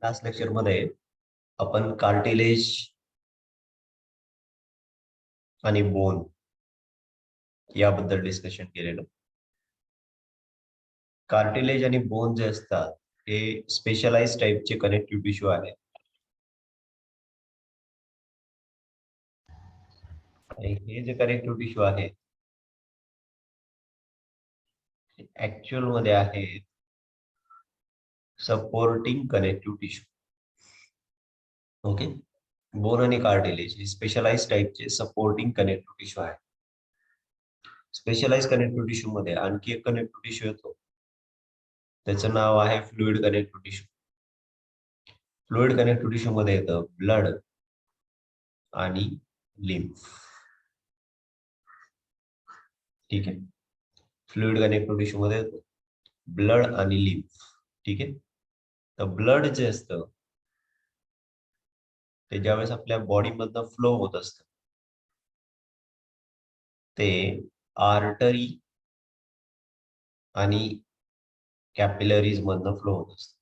Last lecture मध्ये आपण cartilage आणि बोन याबद्दल डिस्कशन केलेलं. कार्टिलेज आणि बोन जे असतात हे स्पेशलाइज टाइपचे कनेक्टिव्ह टिश्यू आहे. आणि हे जे कनेक्टिव्ह टिश्यू आहे ऍक्च्युअल मध्ये आहे supporting connective tissue. Okay, bone आणि कार्टिलेज हे स्पेशलाइज टाइपचे सपोर्टिंग कनेक्टिव्ह टिश्यू आहे. स्पेशलाइज कनेक्टिव्ह टिश्यू मध्ये आणखी एक कनेक्टिव्ह टिश्यू येतो, त्याचं नाव आहे fluid connective tissue. Fluid connective tissue मध्ये येतं ब्लड आणि लिम्फ. ठीक आहे, फ्लुइड कनेक्टिव्ह टिश्यू मध्ये येतो ब्लड आणि लिम्फ. ठीक आहे, तर ब्लड जे असतं ते ज्यावेळेस आपल्या बॉडी मधनं फ्लो होत असतं ते आर्टरी आणि कॅपिलरीज मधनं फ्लो होत असतं.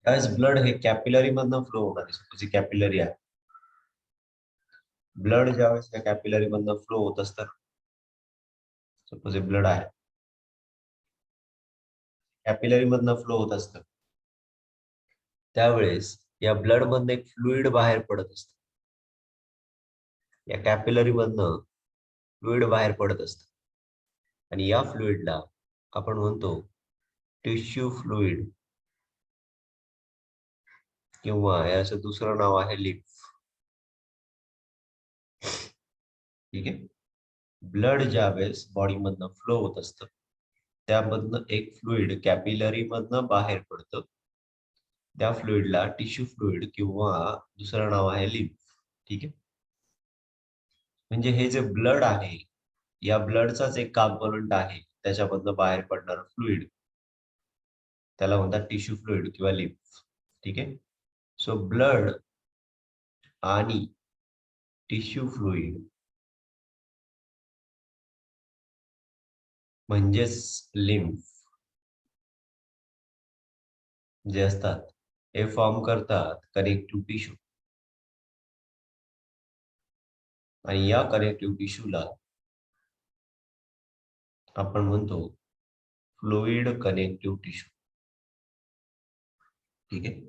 त्यावेळेस ब्लड हे कॅपिलरी मधनं फ्लो होणार आहे. सपोज कॅपिलरी आहे, ब्लड ज्यावेळेस त्या कॅपिलरी मधनं फ्लो होत असतं, सपोज ब्लड आहे कॅपिलरी मधनं फ्लो होत असतं, त्यावेळेस या ब्लड मधनं एक फ्लुइड बाहेर पडत असतं. या कॅपिलरी मधनं फ्लुइड बाहेर पडत असतं आणि या फ्लुइडला आपण म्हणतो टिश्यू फ्लुइड किंवा याचं दुसरं नाव आहे लिम्फ. ठीक आहे, ब्लड ज्यावेळेस बॉडी मधनं फ्लो होत असतं त्यामधनं एक फ्लुइड कॅपिलरी मधनं बाहेर पडतं. त्या फ्लुइडला टिश्यू फ्लुइड किंवा दुसरं नाव आहे लिम्फ. ठीक आहे, म्हणजे हे जे ब्लड आहे या ब्लडचाच एक कॉम्पोनंट आहे त्याच्यामधनं बाहेर पडणारं फ्लुइड, त्याला म्हणतात टिश्यू फ्लुइड किंवा लिम्फ. ठीक आहे, सो ब्लड आणि टिश्यू फ्लुइड म्हणजेच लिम्फ जे असतात हे फॉर्म करतात कनेक्टिव्ह टिश्यू. आणि या कनेक्टिव्ह टिश्यूला आपण म्हणतो फ्लुइड कनेक्टिव्ह टिश्यू. ठीक आहे,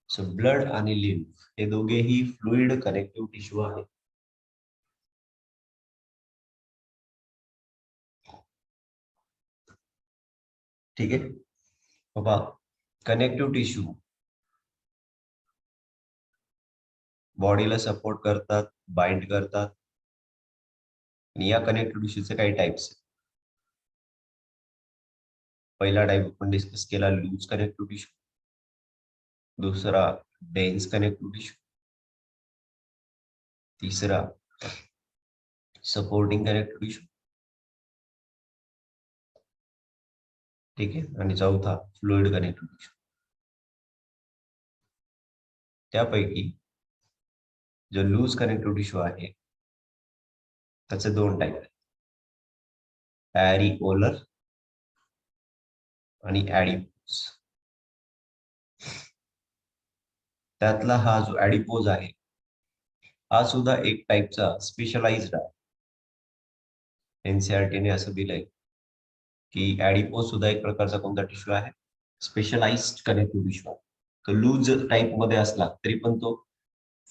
सो ब्लड आणि लिम्फ हे दोघेही फ्लुइड कनेक्टिव्ह टिश्यू आहेत. ठीक आहे बाबा, कनेक्टिव्ह टिश्यू बॉडीला सपोर्ट करतात, बाइंड करतात. आणि या कनेक्टिव्ह टिश्यूचे काही टाइप्स. पहिला टाइप आपण डिस्कस केला लूज कनेक्टिव्ह टिश्यू, दूसरा डेन्स कनेक्टिव्ह टिश्यू, तीसरा सपोर्टिंग कनेक्टिव्ह टिश्यू. ठीक आहे, आणि चौथा फ्लुइड कनेक्टिव्ह टिश्यू. त्यापैकी जो लूज कनेक्टिव्ह टिश्यू आहे त्याचे दोन टाइप आहेत, पॅरिओलर आणि ऍडिपोज. त्यातला हा जो ऍडिपोज आहे हा सुद्धा एक टाइपचा स्पेशलाइज्ड आहे. एनसीईआरटीने असं दिलंय की ऍडिपोज सुद्धा एक प्रकारचा कोणता टिश्यू आहे, स्पेशलाइज्ड कनेक्टिव्ह टिश्यू आहे. तो लूज टाइप मध्ये असला तरी पण तो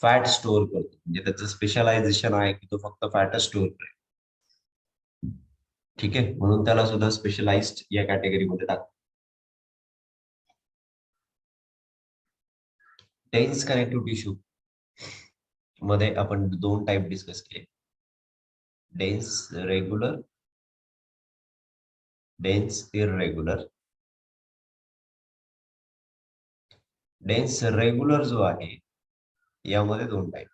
फॅट स्टोअर करतो, म्हणजे त्याचं स्पेशलायझेशन आहे की तो फक्त फॅट स्टोअर करेल. ठीक आहे, म्हणून त्याला सुद्धा स्पेशलाइज्ड या कॅटेगरीमध्ये टाकतो. डेन्स कनेक्टिव्ह टिश्यू मध्ये आपण दोन टाइप डिस्कस केले, dense regular, dense irregular. Dense regular जो आहे यामध्ये दोन टाइप,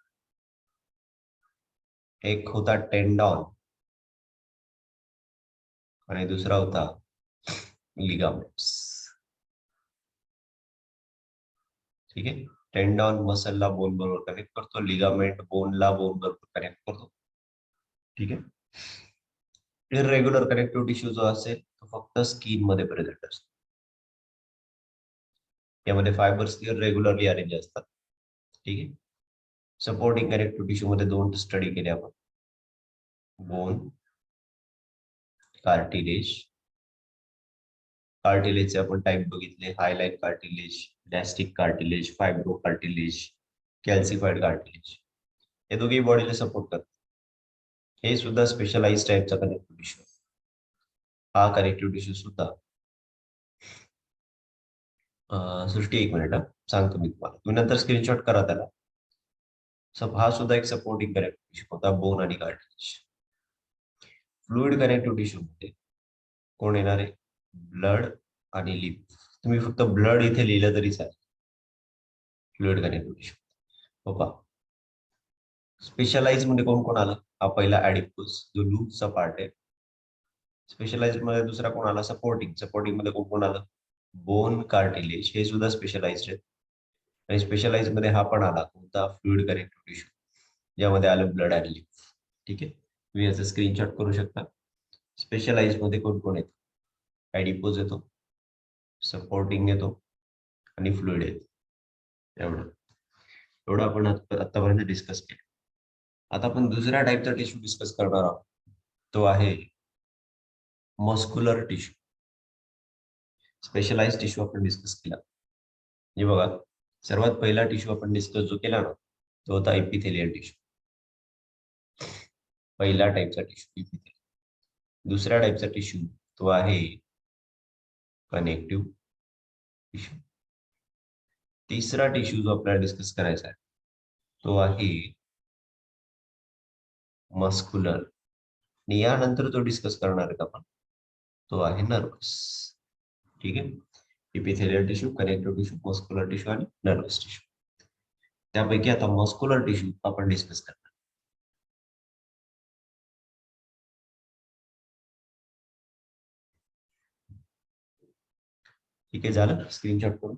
एक होता टेंडॉन आणि दुसरा होता लिगामेंट्स. ठीक आहे, टेंडॉन मसलला बोन बरोबर कनेक्ट करतो, लिगामेंट बोनला बोन बरोबर कनेक्ट करतो. ठीक आहे, इररेग्युलर कनेक्टिव्ह टिश्यू जो असेल तो फक्त स्किन मध्ये प्रेझेंट असतो. यामध्ये फायबर्स रेग्युलरली अरेंज असतात. ठीक आहे. सपोर्टिंग कनेक्टिव्ह टिश्यू मध्ये दोन स्टडी केले आपण, बोन, कार्टिलेज. कार्टिलेजचे आपण टाईप बघितले, hyaline cartilage, elastic cartilage, fibrocartilage, calcified cartilage. हे दोघेही बॉडीला सपोर्ट करतात. हे सुद्धा स्पेशलाइज टाईपचा कनेक्टिव्ह टिश्यू. हा कनेक्टिव्ह टिश्यू सुद्धा सृष्टी, एक मिनिट सांगतो मी तुम्हाला, तुम्ही नंतर स्क्रीनशॉट करा त्याला. हा सुद्धा एक सपोर्टिंग कनेक्टिव्ह टिश्यू होता, बोन आणि कार्टिलेज. फ्लुइड कनेक्टिव्ह टिश्यू मध्ये कोण येणार आहे? ब्लड आणि लिम्फ. तुम्ही फक्त ब्लड इथे लिहिलं तरी चालेल. फ्लुइड कनेक्टिव्ह टिश्यू हो का. स्पेशलाइज मध्ये कोण कोण आलं? हा पहिला ऍडिपोस, जो लूपचा पार्ट आहे. स्पेशलाइज मध्ये दुसरा कोण आला? सपोर्टिंग. सपोर्टिंग मध्ये कोण कोण आलं? बोन, कार्टिलेज, हे सुद्धा स्पेशलाइज्ड आहे. आणि स्पेशलाइज मध्ये हा पण आला, कोणता? फ्लुइड कनेक्टिव्ह टिश्यू, ज्यामध्ये आलं ब्लड आणि लिम्फ. ठीक आहे, तुम्ही याचा स्क्रीनशॉट करू शकता. स्पेशलाइज मध्ये कोण कोण येतो? ऍडिपोज येतो, सपोर्टिंग येतो आणि फ्लुइड येतो. एवढं आपण आतापर्यंत डिस्कस केलं. आता आपण दुसऱ्या टाईपचा टिश्यू डिस्कस करणार आहोत, तो आहे मस्क्युलर टिश्यू. स्पेशलाइज टिश्यू आपण डिस्कस केला. हे बघा, सर्वात पहिला टिश्यू आपण डिस्कस जो केला ना, तो होता एपिथेलियल टिश्यू. पहिला टाईपचा टिश्यू एपिथेलियल. दुसऱ्या टाईपचा टिश्यू तो आहे कनेक्टिव्ह टिश्यू. तिसरा टिश्यू जो आपल्याला डिस्कस करायचा आहे तो आहे मस्क्युलर. आणि यानंतर तो डिस्कस करणार आहेत आपण, तो आहे नर्वस. ठीक आहे, epithelial tissue, connective tissue, muscular tissue आणि नर्वस टिश्यू. त्यापैकी आता मस्क्युलर टिश्यू आपण डिस्कस करणार. ठीक आहे, झालं स्क्रीनशॉट करून.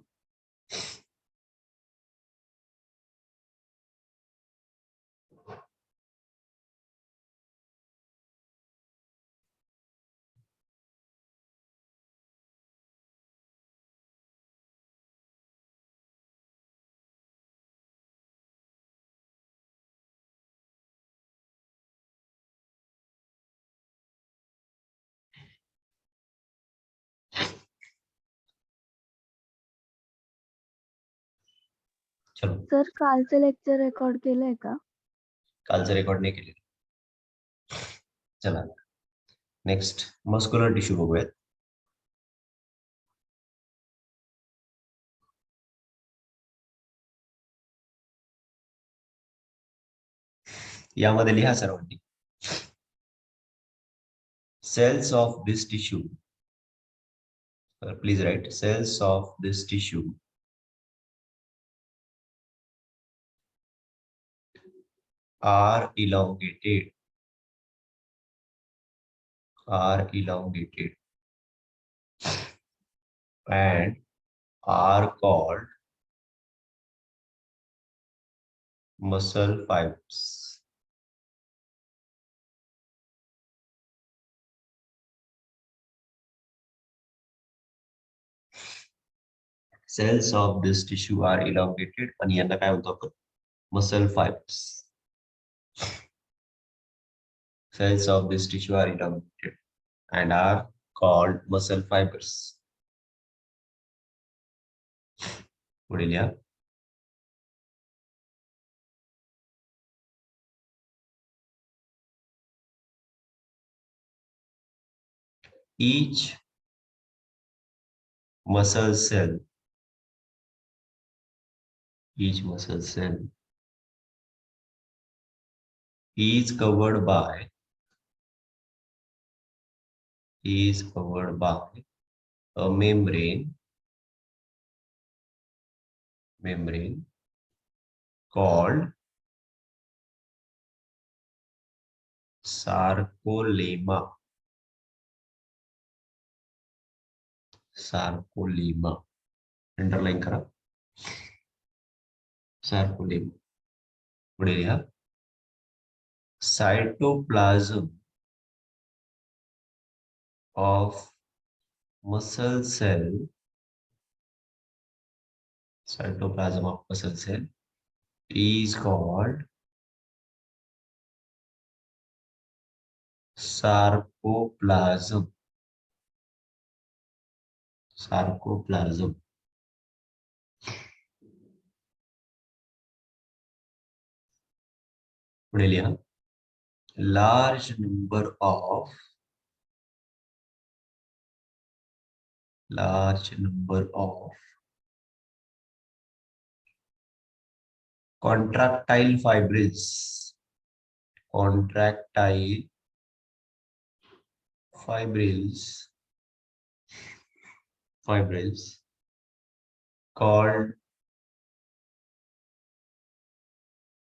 चलो, सर कालचं लेक्चर रेकॉर्ड केलंय का? कालचं रेकॉर्ड नाही केले. चला नेक्स्ट मस्क्युलर टिश्यू बघूयात. यामध्ये लिहा सर्वांनी, cells of this tissue, please write, cells of this tissue are elongated, and are called muscle fibers. Cells of this tissue are elongated आणि यांना काय म्हणतो आपण? Muscle fibers. Cells of this tissue are elongated and are called muscle fibers. पुढे लिहा. Each muscle cell is covered by a membrane called sarcolemma. Underline करा, sarcolemma. पुढे लिहा, cytoplasm of muscle cell cytoplasm of muscle cell is called sarcoplasm. Sarcoplasm. पुढे लिहा. Large number of contractile fibrils. Contractile fibrils called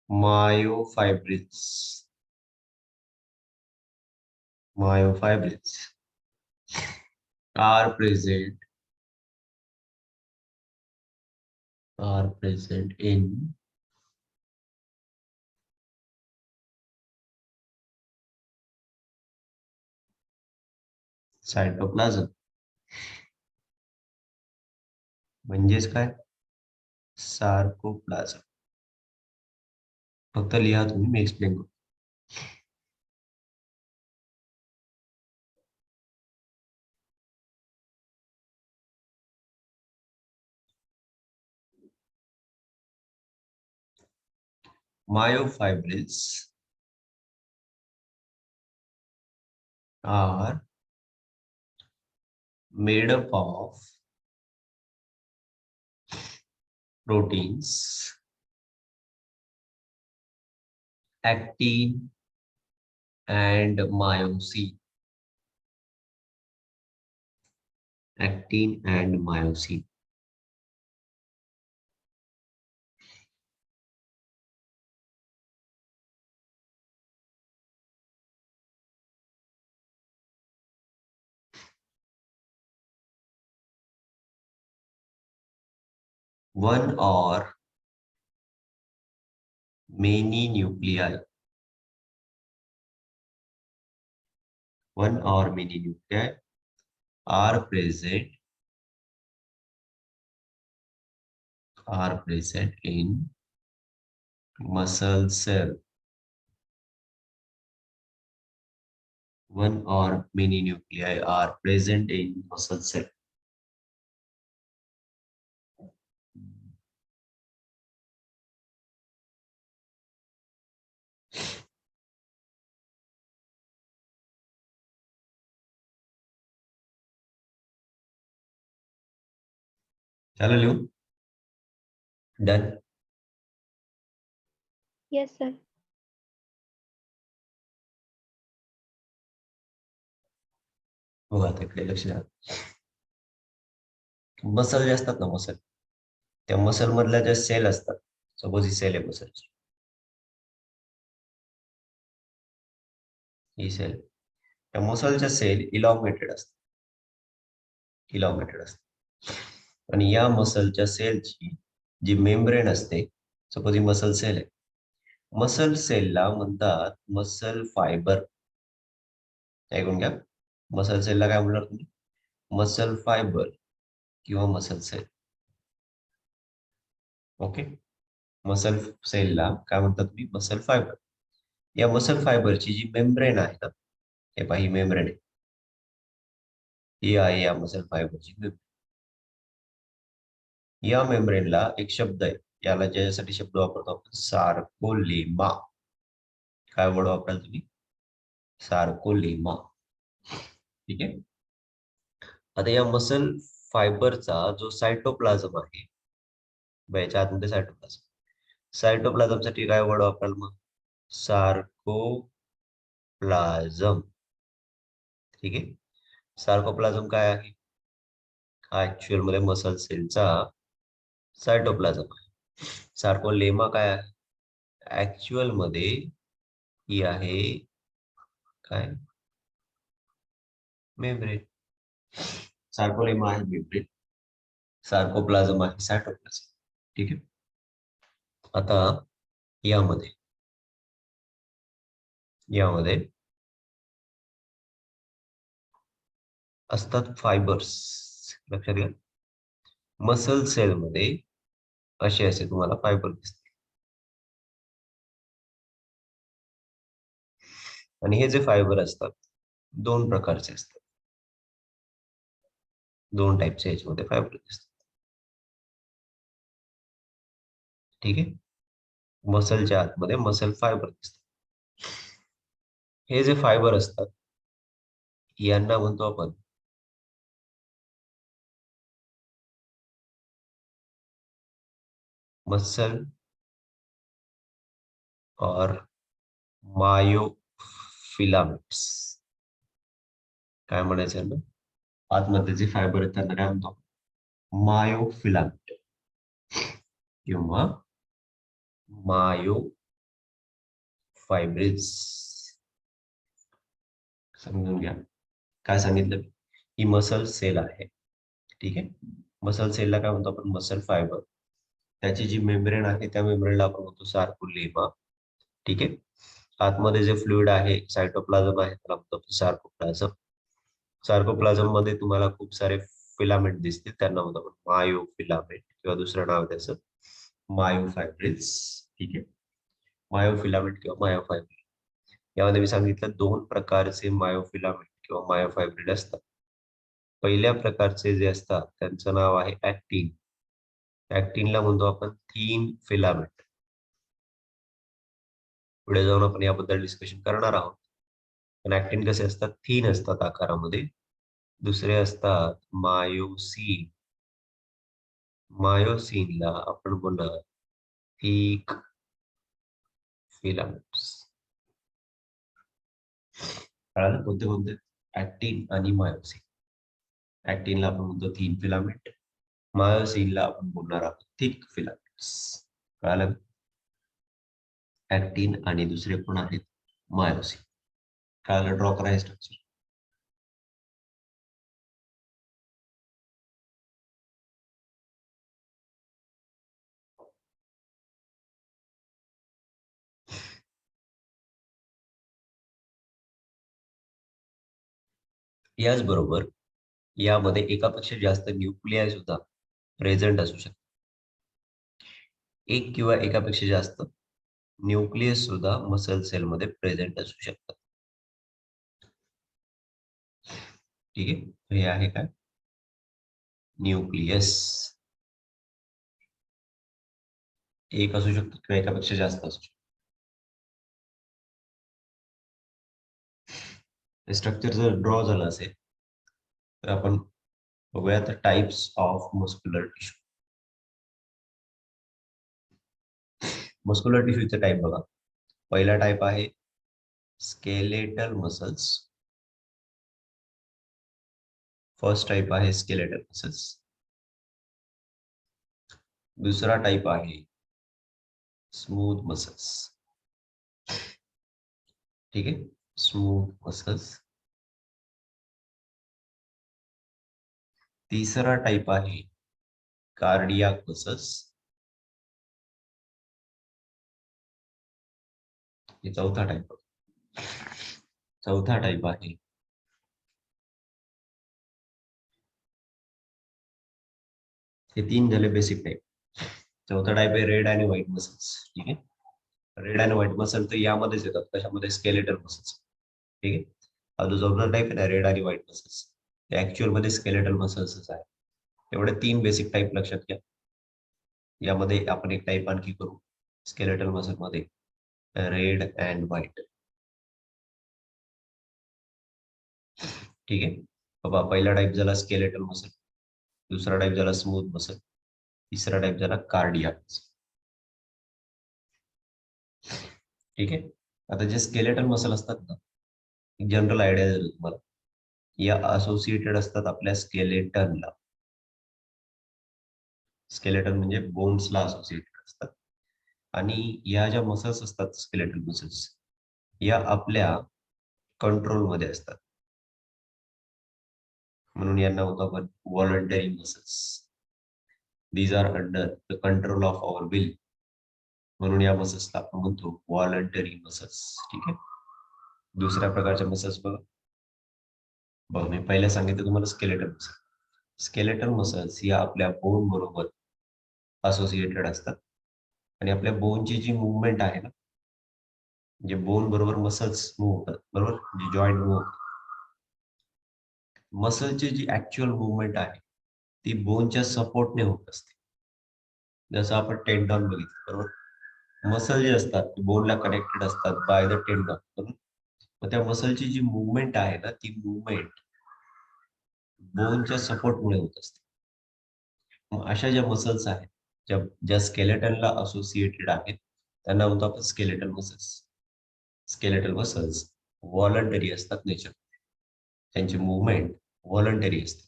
myofibrils are present in cytoplasm. म्हणजेच काय? सार्कोप्लाझम. फक्त लिहा तुम्ही, मी एक्सप्लेन करतो. Myofibrils are made up of proteins, actin and myosin. Actin and myosin. One or many nuclei. One or many nuclei are present in muscle cell. One or many nuclei are present in muscle cell. चलो लिहू. Done. Yes sir. बघा आता इकडे लक्ष द्या. Muscle जे असतात ना, मसल, त्या मसल मधल्या ज्या सेल असतात, सपोज ही सेल आहे मसलची, ही सेल, त्या मसलच्या सेल इलॉंगेटेड असतात. आणि या मसलच्या सेलची जी मेम्ब्रेन असते, सपोज ही मसल सेल आहे, मसल सेलला म्हणतात मसल फायबर. ऐकून घ्या, मसल सेलला काय म्हणणार तुम्ही? मसल फायबर किंवा मसल सेल. ओके, मसल सेलला काय म्हणतात तुम्ही? Muscle fibre. या मसल फायबरची जी मेम्ब्रेन आहे ना, हे पहा, ही मेम्ब्रेन आहे, ही आहे या मसल फायबरची मेम्ब्रेन. या मेम्ब्रेनला एक शब्द आहे, याला ज्यासाठी शब्द वापरतो आपण, सार्कोलेमा. काय वर्ड वापराल तुम्ही? सार्कोलेमा. ठीक आहे. आता या मसल फायबरचा जो सायटोप्लाझम आहे, याच्या आतमध्ये सायटोप्लाझम साठी काय वर्ड वापराल मग? सार्कोप्लाझम. ठीक आहे. सार्कोप्लाझम काय आहे? हा ऍक्च्युअल मध्ये मसल सेलचा सायटोप्लाझम आहे. सार्कोलेमा काय आहे? ऍक्च्युअल मध्ये ही आहे काय? मेम्ब्रेन. सार्कोलेमा आहे मेम्ब्रेन, सार्कोप्लाझम आहे सायटोप्लाझम. ठीक आहे. आता यामध्ये असतात फायबर्स. लक्षात घ्या, मसल सेल मध्ये असे असे तुम्हाला फायबर दिसतील. आणि हे जे फायबर असतात दोन प्रकारचे असतात, दोन टाईपचे याच्यामध्ये फायबर दिसतात. ठीक आहे, मसलच्या आतमध्ये मसल फायबर दिसतात. हे जे फायबर असतात यांना म्हणतो आपण मसल और मायोफिलामेंट्स. काय म्हणायचं आहे ना, आतमध्ये जे फायबर आहेत त्यांना काय म्हणतो, मायोफिलामेंट किंवा मायो फायब्रिल्स. समजून घ्या काय सांगितलं. ही मसल सेल आहे. ठीक आहे, मसल सेलला काय म्हणतो आपण, मसल फायबर. त्याची जी मेम्ब्रेन आहे त्या मेम्ब्रेनला आपण म्हणतो सार्कोलेमा. ठीक आहे, आतमध्ये जे फ्लुइड आहे सायटोप्लाझम आहे त्याला म्हणतो सार्कोप्लाझम. सार्कोप्लाझम मध्ये तुम्हाला खूप सारे फिलामेंट दिसतील, त्यांना म्हणतो आपण मायोफिलामेंट किंवा दुसरं नाव त्याचं मायोफायब्रिल्स. ठीक आहे, मायोफिलामेंट किंवा मायोफायब्रिल. यामध्ये मी सांगितलं दोन प्रकारचे मायोफिलामेंट किंवा मायोफायब्रिल असतात. पहिल्या प्रकारचे जे असतात त्यांचं नाव आहे ऍक्टिन. ऍक्टिनला म्हणतो आपण थीन फिलामेंट. पुढे जाऊन आपण याबद्दल डिस्कशन करणार आहोत. पण ऍक्टिन कसे असतात, थीन असतात आकारामध्ये. दुसरे असतात मायोसिन. मायोसिनला आपण बोलणार थिक फिलामेंट्स. कळालं कोणते कोणते, ऍक्टिन आणि मायोसिन. ऍक्टिनला आपण म्हणतो थीन फिलामेंट, मायोसिनला आपण बोलणार आहोत थिक फिलामेंट्स. कळालं, ऍक्टिन आणि दुसरे कोण आहेत, मायोसिन. कळालं, ड्रॉ करा हे स्ट्रक्चर. याचबरोबर यामध्ये एकापेक्षा जास्त न्यूक्लियाय सुद्धा प्रेझेंट असू शकतात. एक किंवा एकापेक्षा जास्त न्यूक्लियस सुद्धा मसल सेल मध्ये प्रेझेंट असू शकतात. ठीक आहे, हे आहे काय, न्यूक्लियस. एक असू शकतो किंवा एकापेक्षा जास्त असू शकतो. स्ट्रक्चर जर ड्रॉ झालं असेल तर आपण बघूयात types of muscular tissue. Muscular टिश्यूचे टाइप बघा. पहिला टाइप आहे स्केलेटल मसल्स. फर्स्ट टाइप आहे स्केलेटल मसल्स. दुसरा टाइप आहे स्मूथ मसल्स. ठीक आहे, स्मूथ मसल्स. तीसरा टाइप आहे कार्डियाक मसल्स. हे चौथा टाइप. चौथा टाइप आहे हे तीन झाले बेसिक टाइप. चौथा टाइप आहे रेड आणि व्हाईट मसल्स. ठीक आहे, रेड आणि व्हाईट मसल तर यामध्येच येतात, कशामध्ये, स्केलेटल मसल्स. ठीक आहे, हा जो चौथा टाइप आहे ना रेड आणि व्हाईट मसल्स, ते ऍक्च्युअल मध्ये स्केलेटल मसल्सच आहे. एवढे तीन बेसिक टाइप लक्षात घ्या. यामध्ये आपण एक टाइप आणखी करू स्केलेटल मसल मध्ये, रेड अँड व्हाईट. ठीक आहे बाबा, पहिला टाइप झाला स्केलेटल मसल, दुसरा टाइप झाला स्मूथ मसल, तिसरा टाइप झाला कार्डियाक मसल. ठीक आहे, आता जे स्केलेटल मसल असतात ना, एक जनरल आयडिया देतो तुम्हाला. या असोसिएटेड असतात आपल्या स्केलेटनला. स्केलेटन म्हणजे बोन्सला असोसिएटेड असतात. आणि या ज्या मसल्स असतात स्केलेटल मसल्स, या आपल्या कंट्रोलमध्ये असतात, म्हणून यांना म्हणतो आपण voluntary muscles. These are under the control of our will, म्हणून या मसल्सला आपण म्हणतो व्हॉलंटरी मसल्स. ठीक आहे, दुसऱ्या प्रकारच्या मसल्स बघ मी पहिल्या सांगितलं तुम्हाला स्केलेटल मसल. स्केलेटल मसल्स या आपल्या बोन बरोबर असोसिएटेड असतात. आणि आपल्या बोनची जी मुवमेंट आहे ना, म्हणजे बोन बरोबर मसल्स मूव्ह होतात, बरोबर, म्हणजे जॉईंट मूव्ह होतात. मसलची जी ऍक्च्युअल मुवमेंट आहे ती बोनच्या सपोर्टने होत असते. जसं आपण टेंडॉन बघितलं, बरोबर, मसल जे असतात ते बोनला कनेक्टेड असतात बाय द टेंडॉन, बरोबर. मग त्या मसलची जी मुवमेंट आहे ना, ती मुवमेंट बोनच्या सपोर्टमुळे होत असते. मग अशा ज्या मसल्स आहेत, ज्या ज्या स्केलेटनला असोसिएटेड आहेत, त्यांना म्हणतो आपण skeletal muscles. Skeletal muscles voluntary असतात नेचर, त्यांची मुवमेंट व्हॉलंटरी असते.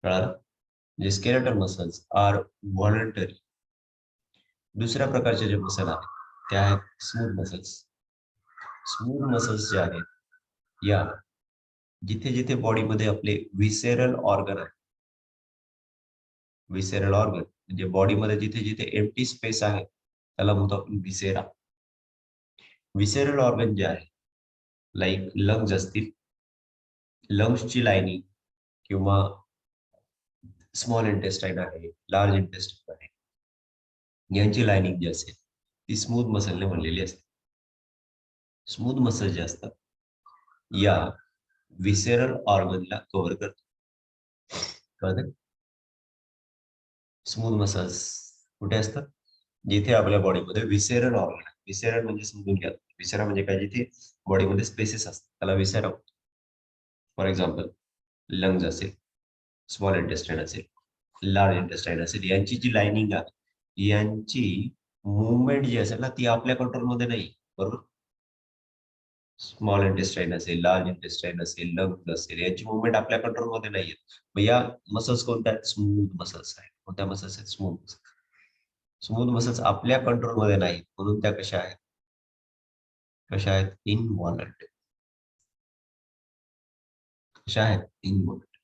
कळालं? म्हणजे स्केलेटल मसल्स आर व्हॉलंटरी. दुसऱ्या प्रकारचे जे मसल आहेत ते आहेत स्मूथ मसल्स. स्मूथ मसल्स जे आहेत, या जिथे जिथे बॉडीमध्ये आपले विसेरल ऑर्गन आहे, विसेरल ऑर्गन म्हणजे बॉडीमध्ये जिथे जिथे एम्प्टी स्पेस आहे त्याला म्हणतो आपण विसेरा. विसेरल ऑर्गन जे आहे, लाईक लंग्स असतील, लंग्सची लाईनिंग किंवा स्मॉल इंटेस्टाईन आहे, लार्ज इंटेस्टाईन आहे, यांची लाईनिंग जी असेल ती स्मूथ मसलने बनलेली असते. स्मूथ मसल जे असतात या विसेरल ऑर्गनला कव्हर करतात. स्मूथ मसल्स कुठे असतात? जिथे आपल्या बॉडीमध्ये विसेरल ऑर्गन आहे. विसेरल म्हणजे समजून घ्या, विसेरा म्हणजे काय, जिथे बॉडीमध्ये स्पेसेस असतात त्याला विसेरा. फॉर एक्झाम्पल लंग्स असेल, स्मॉल इंटेस्टाईन असेल, लार्ज इंटेस्टाईन असेल, यांची जी लाईनिंग आहे, यांची मुवमेंट जी असेल ना ती आपल्या कंट्रोलमध्ये नाही, बरोबर. स्मॉल इंटेस्टाईन असेल, लार्ज इंटेस्टाईन असेल, लंग्स असेल, यांची मुवमेंट आपल्या कंट्रोलमध्ये नाही आहेत. मग या मसल्स कोणत्या आहेत? स्मूथ मसल्स आहेत. कोणत्या मसल्स आहेत? Smooth muscles. स्मूथ मसल्स आपल्या कंट्रोलमध्ये नाहीत, म्हणून त्या कशा आहेत? कशा आहेत? इनव्हॉलंटरी. कशा आहेत? इनव्हॉलंटरी.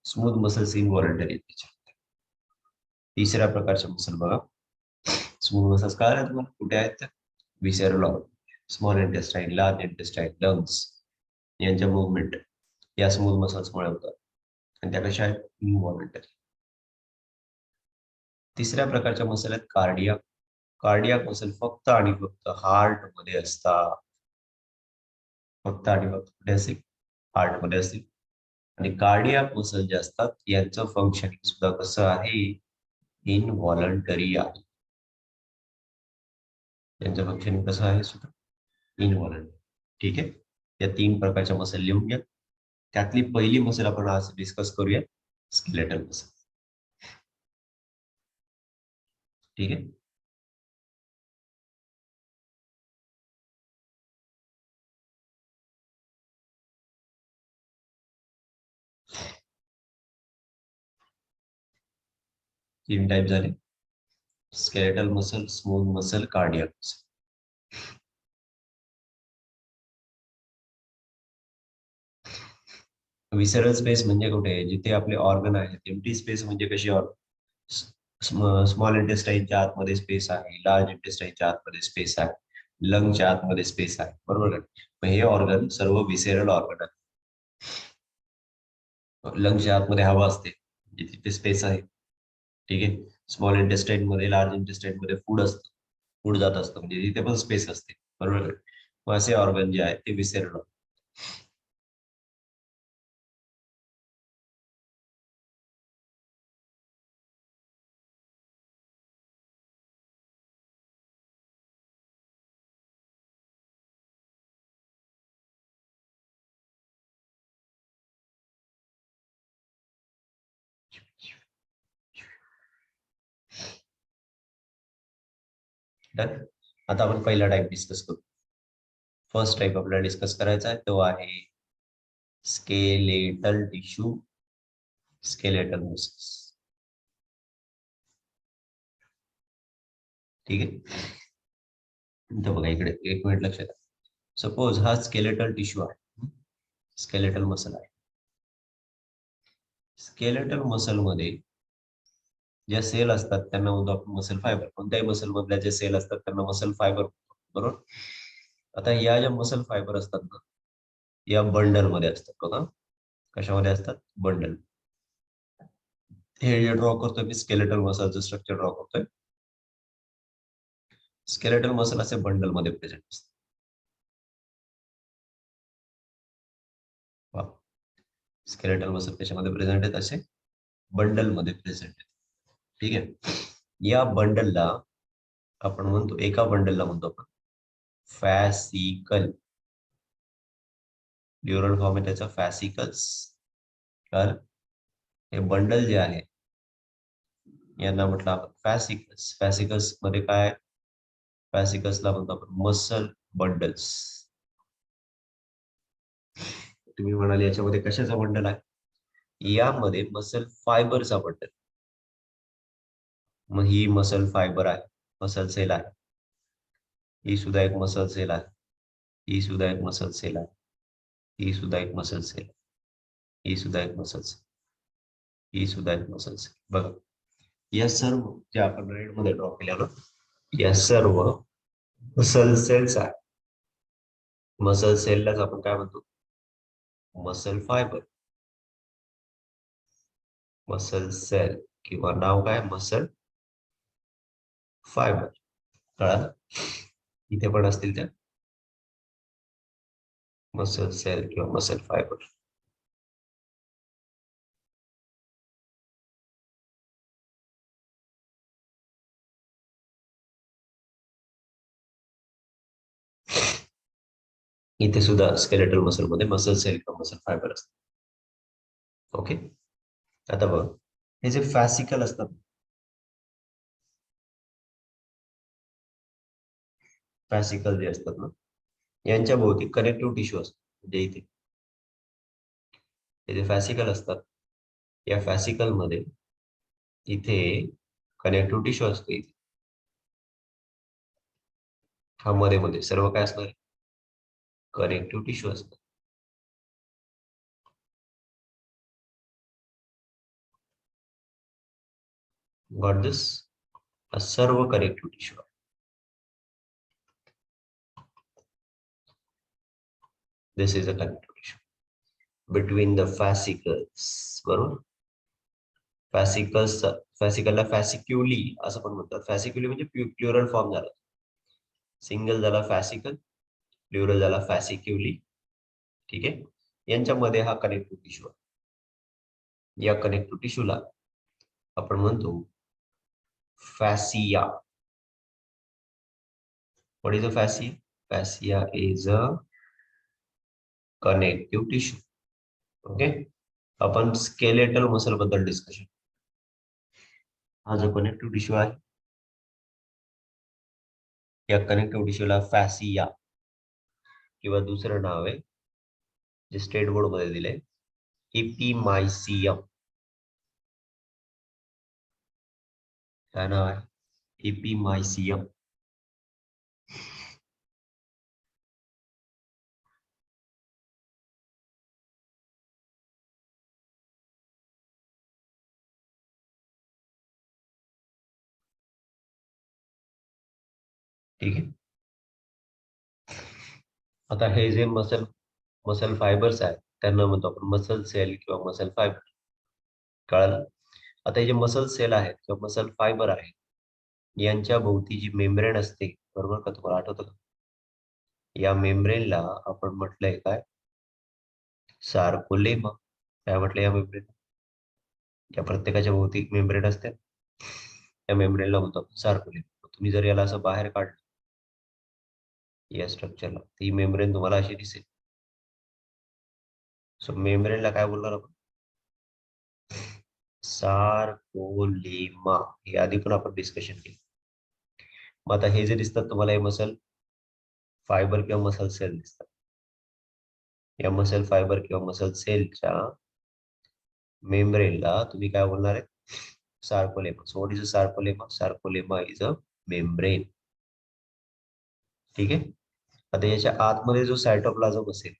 स्मूथ मसल्स इनव्हॉलंटरी आहेत. तिसऱ्या प्रकारचे मसल बघा, स्मूथ मसल्स कळाले तुम्हाला कुठे आहेत? त्या visceral organ, small intestine, large intestine, lungs यांच्या मुवमेंट या स्मूथ मसल्समुळे होतात आणि त्या कशा आहेत? इनव्हॉलंटरी. तिसऱ्या प्रकारच्या मसल आहेत कार्डियाक. कार्डियाक मसल फक्त आणि फक्त हार्ट मध्ये असतात. फक्त आणि फक्त कुठे असेल? हार्ट मध्ये असेल. आणि कार्डियाक मसल जे असतात यांचं फंक्शनिंग सुद्धा कसं आहे? इनव्हॉलंटरी आहे. यांचं फंक्शनिंग कसं आहे सुद्धा? इनव्हॉलंटरी. ठीक आहे, या 3 प्रकारच्या मसल लिहून घ्या. त्यातली पहिली मसल आपण आज डिस्कस करूया, स्केलेटल मसल. ठीक आहे. तीन टाइप झाले, skeletal muscle, smooth muscle, cardiac muscle. विसरल स्पेस म्हणजे कुठे? जिथे आपले ऑर्गन आहेत. एम्प्टी स्पेस म्हणजे कशी? स्मॉल इंटेस्टाईनच्या आतमध्ये स्पेस आहे, लार्ज इंटेस्टाईनच्या आतमध्ये स्पेस आहे, लंगच्या आतमध्ये स्पेस आहे, बरोबर. मग हे ऑर्गन सर्व विसेरल ऑर्गन आहे. लंगच्या आतमध्ये हवा असते, तिथे स्पेस आहे. ठीक आहे. स्मॉल इंटेस्टाईन मध्ये, लार्ज इंटेस्टाईन मध्ये फूड असतं, फूड जात असतं, म्हणजे तिथे पण स्पेस असते, बरोबर. मग असे ऑर्गन जे आहेत ते विसेरल. डन. आता आपण पहिला टाईप डिस्कस करू. फर्स्ट टाईप आपल्याला डिस्कस करायचा आहे तो आहे स्केलेटल टिश्यू, स्केलेटल मसल्स. ठीक आहे. इथं बघा, इकडे एक मिनिट लक्षात द्या. सपोज हा स्केलेटल टिश्यू आहे, स्केलेटल मसल आहे. स्केलेटल मसल मध्ये ज्या सेल असतात त्यांना म्हणतो आपण मसल फायबर. कोणत्याही मसल मधल्या जे सेल असतात त्यांना मसल फायबर, बरोबर. आता या ज्या मसल फायबर असतात ना, या बंडल मध्ये असतात. बघा कशामध्ये असतात? बंडल. हे जे ड्रॉ करतोय मी स्केलेटल मसलचं स्ट्रक्चर ड्रॉ करतोय. स्केलेटल मसल असे बंडल मध्ये प्रेझेंट असते. स्केलेटल मसल त्याच्यामध्ये प्रेझेंट आहेत, असे बंडल मध्ये प्रेझेंट आहेत. ठीक आहे. या बंडलला आपण म्हणतो, एका बंडलला म्हणतो आपण फॅसिकल. ड्युरल फॉर्म आहे त्याचा फॅसिकल्स. तर हे बंडल जे आहे यांना म्हटलं आपण फॅसिकल्स. फॅसिकल्स मध्ये काय, फॅसिकल्सला म्हणतो आपण मसल बंडल्स. तुम्ही म्हणाले याच्यामध्ये कशाचा बंडल आहे, यामध्ये मसल फायबरचा बंडल. मग ही मसल फायबर आहे, मसल सेल आहे. ही सुद्धा एक मसल सेल आहे. ही सुद्धा एक मसल सेल आहे. ही सुद्धा एक मसल सेल. ही सुद्धा एक मसल सेल. ही सुद्धा एक मसल सेल. बघा, या सर्व जे आपण रेड मध्ये ड्रॉ केल्या, या सर्व मसल सेल्स आहे. मसल सेललाच आपण काय म्हणतो, मसल फायबर. मसल सेल किंवा नाव काय, मसल फायबर. कळालं? इथे पण असतील त्या मसल सेल किंवा मसल फायबर. इथे सुद्धा स्केलेटल मसल मध्ये मसल सेल किंवा मसल फायबर असतात. ओके. आता बघ, हे जे फॅसिकल असतात, फॅसिकल जे असतात ना, यांच्या भोवती कनेक्टिव्ह टिश्यू असतो. म्हणजे इथे हे जे फॅसिकल असतात, या फॅसिकल मध्ये इथे कनेक्टिव्ह टिश्यू असतो. इथे हा मध्ये मध्ये सर्व काय असणार, कनेक्टिव्ह टिश्यू असतात. Got this? सर्व connective tissue. This is a connective tissue between the fascicles. बरोबर. फॅसिकल्स, फॅसिकलला फॅसिक्युली असं पण म्हणतात. फॅसिक्युली म्हणजे प्लुरल फॉर्म झाला, सिंगल झाला फॅसिकल, प्लुरल झाला फॅसिक्युली. ठीक आहे. यांच्यामध्ये हा कनेक्टिव्ह टिश्यू आहे. या कनेक्टिव्ह टिश्यूला आपण म्हणतो fascia. What is a fascia? Fascia is a connective tissue. Okay. आपण स्केलेटल मसल बद्दल डिस्कशन. हा जो कनेक्टिव्ह टिश्यू आहे, या कनेक्टिव्ह टिश्यूला फॅसिया किंवा दुसरं नाव आहे जे स्टेट बोर्ड मध्ये दिले, इपिमायसियम. काय नाव आहे? इपिमायसियम. ठीक आहे. आता हे जे मसल फायबर्स आहेत त्यांना म्हणतो आपण मसल सेल किंवा मसल फायबर. कळालं? आता हे जे मसल सेल आहेत किंवा मसल फायबर आहेत, यांच्या भोवती जी मेम्ब्रेन असते, बरोबर का, तुम्हाला आठवतं का? या मेम्ब्रेनला आपण म्हटलंय काय, सार्कोलेमा. काय म्हटलं या मेम्ब्रेन? या प्रत्येकाच्या भोवती एक मेम्ब्रेन असते, या मेम्ब्रेनला म्हणतो आपण सार्कोलेमा. तुम्ही जर याला असं बाहेर काढलं या स्ट्रक्चरला, ती मेम्ब्रेन तुम्हाला अशी दिसेल. सो मेम्ब्रेनला काय बोलणार आपण, सार्कोलेमा. हे आधी पण आपण डिस्कशन केलं. मग आता हे जे दिसतात तुम्हाला, हे मसल फायबर किंवा मसल सेल दिसतात. या मसल फायबर किंवा मसल सेलच्या मेम्ब्रेनला तुम्ही काय बोलणार आहे, sarcolemma. So what is a sarcolemma? Sarcolemma is a membrane. ठीक आहे. आता याच्या आतमध्ये जो सायटोप्लाझम असेल,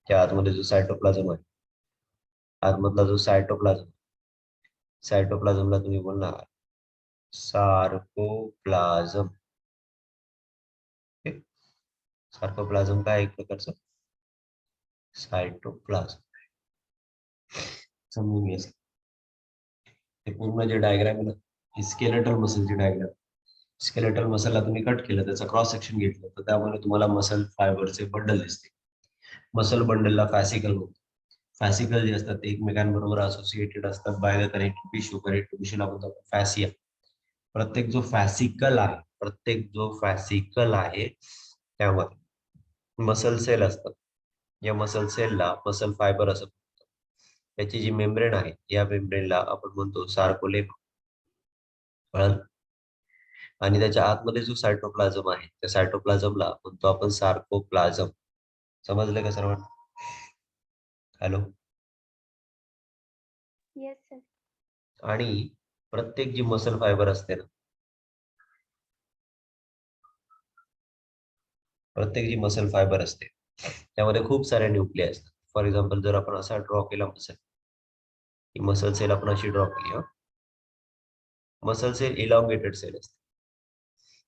त्या आतमध्ये जो सायटोप्लाझम आहे, आतमधला जो सायटोप्लाझम, सायटोप्लाझमला तुम्ही बोलणार सार्कोप्लाझम. सार्कोप्लाझम काय एक प्रकारचं सायटोप्लाझम. समजून घ्या. हे पूर्ण जे डायग्राम आहे ना, ही स्केलेटल मसलची डायग्राम. स्केलेटल मसलला तुम्ही कट केलं, त्याचा क्रॉस सेक्शन घेतलं, तर त्यामुळे तुम्हाला मसल फायबरचे बंडल दिसते. मसल बंडलला फॅसिकल म्हणतो. फॅसिकल जे असतात ते एकमेकांबरोबर असोसिएटेड असतात by the connective tissue. Connective टिश्यूला म्हणतो फॅसिया. प्रत्येक जो फॅसिकल आहे त्यामध्ये मसल सेल असतात. या मसल सेलला मसल फायबर असं म्हणतात. त्याची जी मेम्ब्रेन आहे, या मेम्ब्रेनला आपण म्हणतो सार्कोलेमा. कळलं? आणि त्याच्या आतमध्ये जो सायटोप्लाझम आहे, त्या सायटोप्लाझमला म्हणतो आपण सार्कोप्लाझम. समजलं का सर्वांना? हॅलो? Yes sir. आणि प्रत्येक जी मसल फायबर असते ना, प्रत्येक जी मसल फायबर असते त्यामध्ये खूप साऱ्या न्यूक्लिया असतात. फॉर एक्झाम्पल, जर आपण असा ड्रॉ केला मसल, ही मसल सेल आपण अशी ड्रॉ केली. मसल सेल इलॉंगेटेड सेल असते.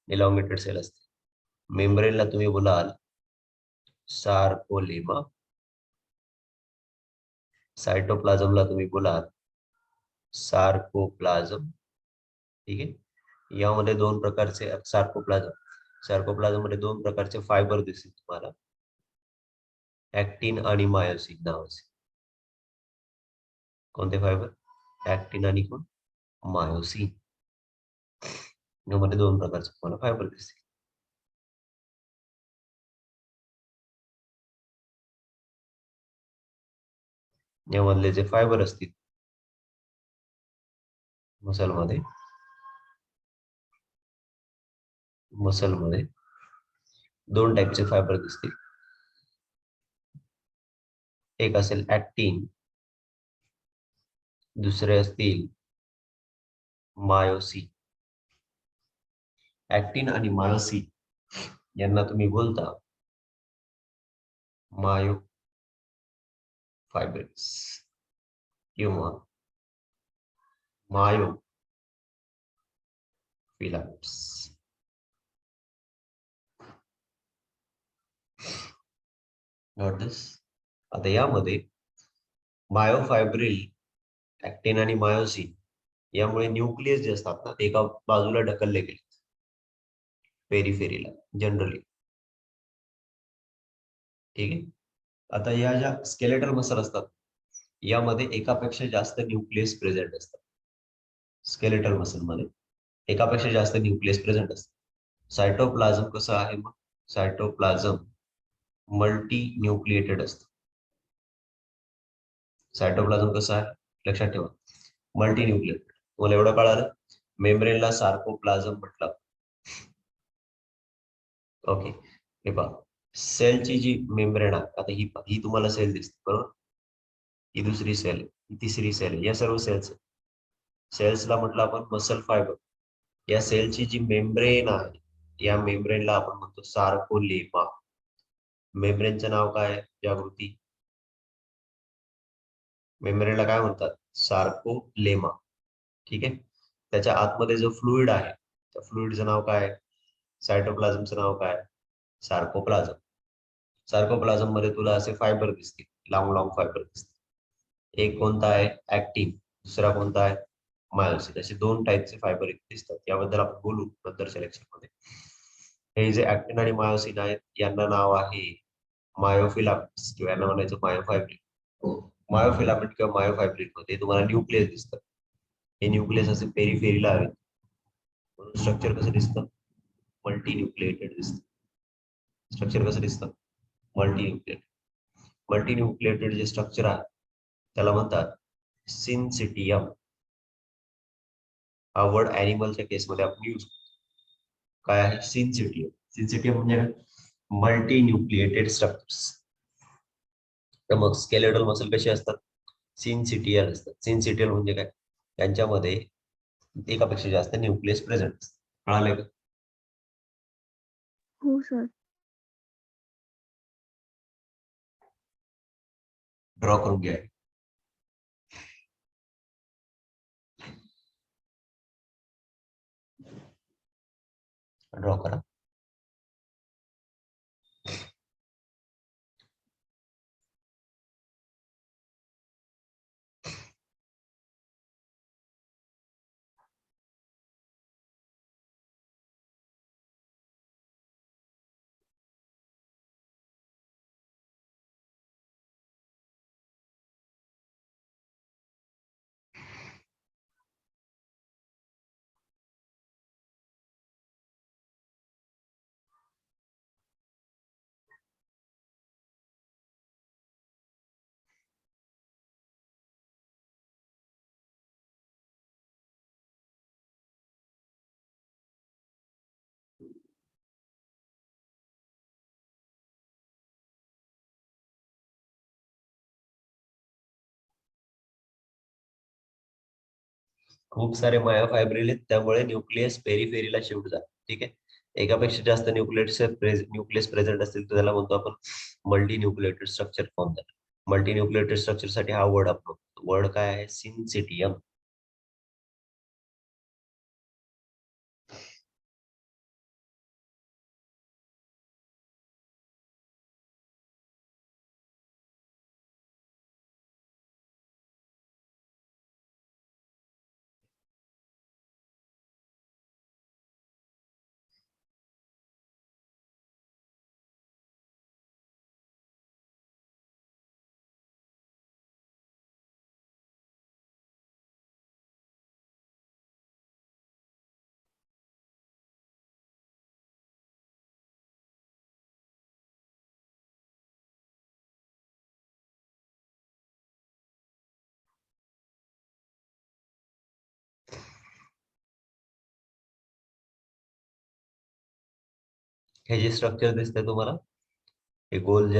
इलॉंगेटेड सेल असते. मेम्ब्रेनला तुम्ही बोलाल सार्कोलेमा. सायटोप्लाझमला तुम्ही बोलाल सार्कोप्लाझम. ठीक आहे. यामध्ये दोन प्रकारचे सार्कोप्लाझम मध्ये दोन प्रकारचे फायबर दिसतील तुम्हाला, ऍक्टिन आणि मायोसिन नावाचे. कोणते फायबर? ऍक्टिन आणि कोण? मायोसिन. यामध्ये दोन प्रकारचे तुम्हाला फायबर दिसतील. यामधले जे फायबर असतील मसलमध्ये दोन टाईपचे फायबर दिसतील. एक असेल ऍक्टिन, दुसरे असतील मायोसिन. ऍक्टिन आणि मायोसिन यांना तुम्ही बोलता मायो फायब्रिल्स किंवा मायो फिलामेंट्स. नोट दिस. आता यामध्ये मायोफायब्रिल, ऍक्टिन आणि मायोसिन यामुळे न्यूक्लियस जे असतात ना, ते एका बाजूला ढकलले गेले, पेरिफेरीला जनरली. ठीक आहे. आता या ज्या स्केलेटल मसल असतात यामध्ये एकापेक्षा जास्त न्यूक्लियस प्रेझेंट असतात. स्केलेटल मसलमध्ये एकापेक्षा जास्त न्यूक्लियस प्रेझेंट असतात. सायटोप्लाझम कसं आहे मग? सायटोप्लाझम मल्टी न्यूक्लिएटेड असतं. सायटोप्लाझम कसं आहे लक्षात ठेवा, मल्टी न्यूक्लिएटेड. तुम्हाला एवढं कळालं? मेम्ब्रेनला सार्कोप्लाझम म्हटलं. ओके. हे पहा, सेलची जी मेम्ब्रेन आहे, आता ही तुम्हाला सेल दिसते बरोबर. ही दुसरी सेल, ही तिसरी सेल, या सर्व सेल्सला म्हटलं आपण मसल फायबर. या सेलची जी मेम्ब्रेन आहे, या मेम्ब्रेनला आपण म्हणतो सार्कोलेमा. मेम्ब्रेनचं नाव काय आहे? जागृती. मेम्ब्रेनला काय म्हणतात? सार्कोलेमा. ठीक आहे. त्याच्या आतमध्ये जो फ्लुइड आहे, त्या फ्लुइडचं नाव काय आहे? सायटोप्लाझमचं नाव काय? सार्कोप्लाझम. सार्कोप्लाझम मध्ये तुला असे फायबर दिसतील, लॉंग लॉंग फायबर दिसतील. एक कोणता आहे? ऍक्टिन. दुसरा कोणता आहे? मायोसिन. असे दोन टाईपचे फायबर दिसतात. याबद्दल आपण बोलू नंतरच्या लेक्चर मध्ये. हे जे ऍक्टिन आणि मायोसिन आहेत यांना नाव आहे मायोफिलामेंट्स, किंवा यांना म्हणायचं मायोफायब्रिन. मायोफिलामेंट किंवा मायोफायब्रिन मध्ये तुम्हाला न्यूक्लियस दिसतं. हे न्यूक्लियस असे पेरिफेरीला आहे, म्हणून स्ट्रक्चर कसं दिसतं? मल्टी न्यूक्लिएटेड दिसतं. स्ट्रक्चर कसं दिसतं? Multi nucleated. मल्टी न्यूक्लिएटेड जे स्ट्रक्चर आहे त्याला म्हणतात सिन्सिटियम. हा वर्ड ॲनिमलच्या केसमध्ये आपण यूज करतो. काय आहे? सिन्सिटियम. सिन्सिटियम म्हणजे काय? Multi nucleated structures. तर मग स्केलेटल मसल कसे असतात? सिन्सिटियल असतात. सिन्सिटियल म्हणजे काय? त्यांच्यामध्ये एकापेक्षा जास्त न्यूक्लियस प्रेझेंट असतात. कळाले का? हो सर. ड्रॉ करून घ्या. ड्रॉ करा. खूप सारे मायोफायब्रिल आहेत, त्यामुळे न्यूक्लियस पेरिफेरीला शिफ्ट जात. ठीक आहे. एकापेक्षा जास्त न्यूक्लियस प्रेझेंट असतील तर त्याला म्हणतो आपण मल्टी न्यूक्लिएटेड स्ट्रक्चर फॉर्म झालं. मल्टी न्यूक्लिएटेड स्ट्रक्चर साठी हा वर्ड आपण वर्ड काय आहे? सिन्सिटियम. हे जे स्ट्रक्चर दिसतंय तुम्हाला, हे गोल जे